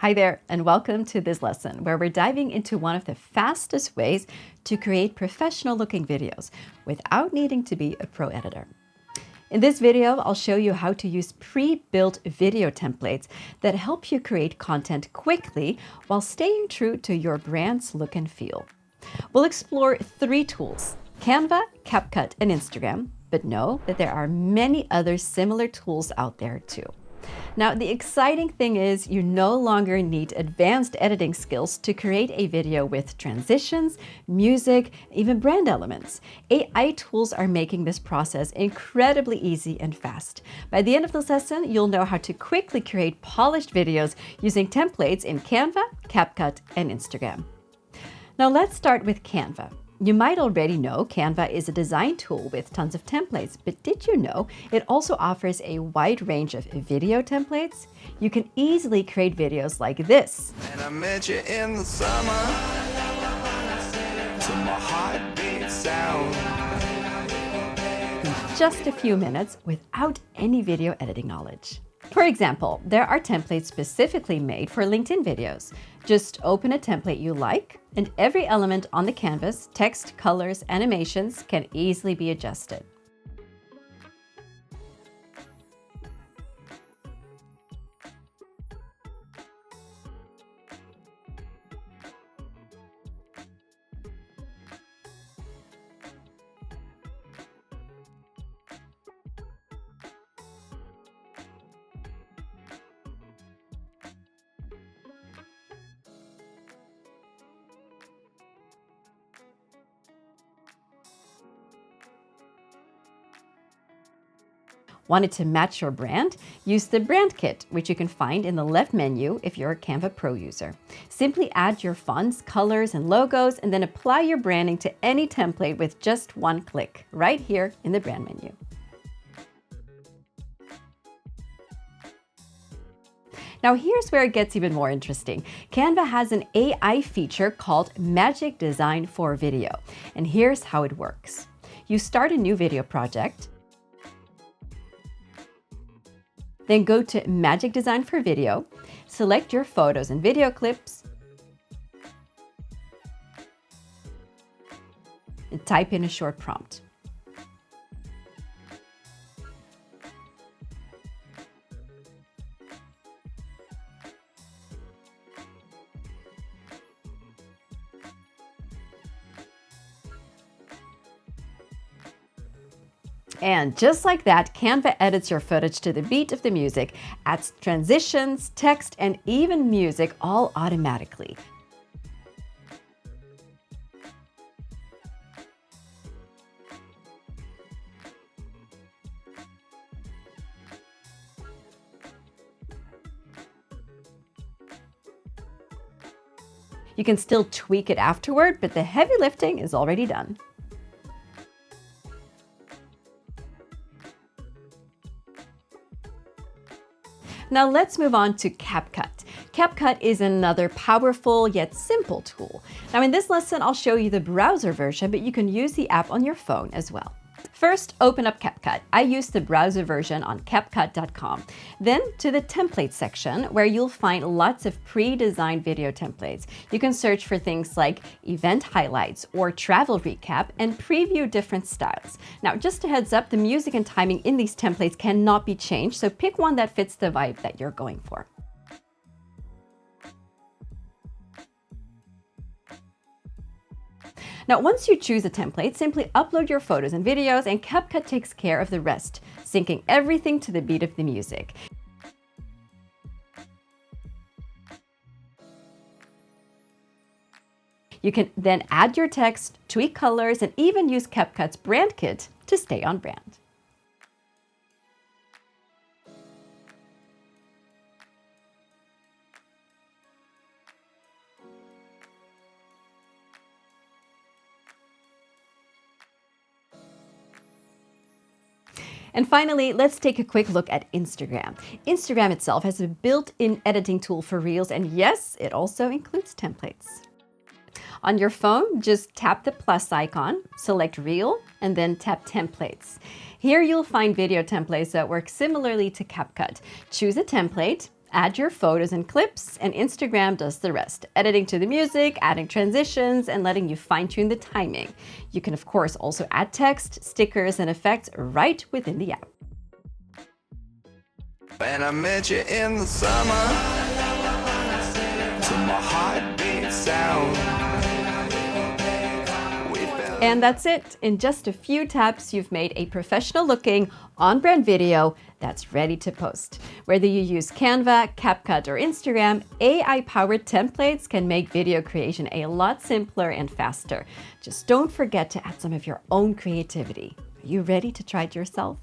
Hi there, and welcome to this lesson where we're diving into one of the fastest ways to create professional-looking videos without needing to be a pro editor. In this video, I'll show you how to use pre-built video templates that help you create content quickly while staying true to your brand's look and feel. We'll explore 3 tools: Canva, CapCut, and Instagram, but know that there are many other similar tools out there too. Now, the exciting thing is you no longer need advanced editing skills to create a video with transitions, music, even brand elements. AI tools are making this process incredibly easy and fast. By the end of this lesson, you'll know how to quickly create polished videos using templates in Canva, CapCut, and Instagram. Now let's start with Canva. You might already know Canva is a design tool with tons of templates, but did you know it also offers a wide range of video templates? You can easily create videos like this. And I met you in the summer, to my heartbeat sound. In just a few minutes without any video editing knowledge. For example, there are templates specifically made for LinkedIn videos. Just open a template you like, and every element on the canvas, text, colors, animations, can easily be adjusted. Want it to match your brand? Use the brand kit, which you can find in the left menu if you're a Canva Pro user. Simply add your fonts, colors, and logos, and then apply your branding to any template with just one click, right here in the brand menu. Now here's where it gets even more interesting. Canva has an AI feature called Magic Design for Video, and here's how it works. You start a new video project, then go to Magic Design for Video, select your photos and video clips, and type in a short prompt. And just like that, Canva edits your footage to the beat of the music, adds transitions, text, and even music all automatically. You can still tweak it afterward, but the heavy lifting is already done. Now let's move on to CapCut. CapCut is another powerful yet simple tool. Now in this lesson, I'll show you the browser version, but you can use the app on your phone as well. First, open up CapCut. I use the browser version on CapCut.com. Then to the template section, where you'll find lots of pre-designed video templates. You can search for things like event highlights or travel recap and preview different styles. Now, just a heads up, the music and timing in these templates cannot be changed, so pick one that fits the vibe that you're going for. Now, once you choose a template, simply upload your photos and videos, and CapCut takes care of the rest, syncing everything to the beat of the music. You can then add your text, tweak colors, and even use CapCut's brand kit to stay on brand. And finally, let's take a quick look at Instagram. Instagram itself has a built-in editing tool for Reels, and yes, it also includes templates. On your phone, just tap the plus icon, select Reel, and then tap Templates. Here you'll find video templates that work similarly to CapCut. Choose a template, Add your photos and clips, and Instagram does the rest, editing to the music, adding transitions, and letting you fine-tune the timing. You can, of course, also add text, stickers, and effects right within the app. When I met you in the summer, to my heartbeat sound. And that's it. In just a few taps, you've made a professional-looking, on-brand video that's ready to post. Whether you use Canva, CapCut, or Instagram, AI-powered templates can make video creation a lot simpler and faster. Just don't forget to add some of your own creativity. Are you ready to try it yourself?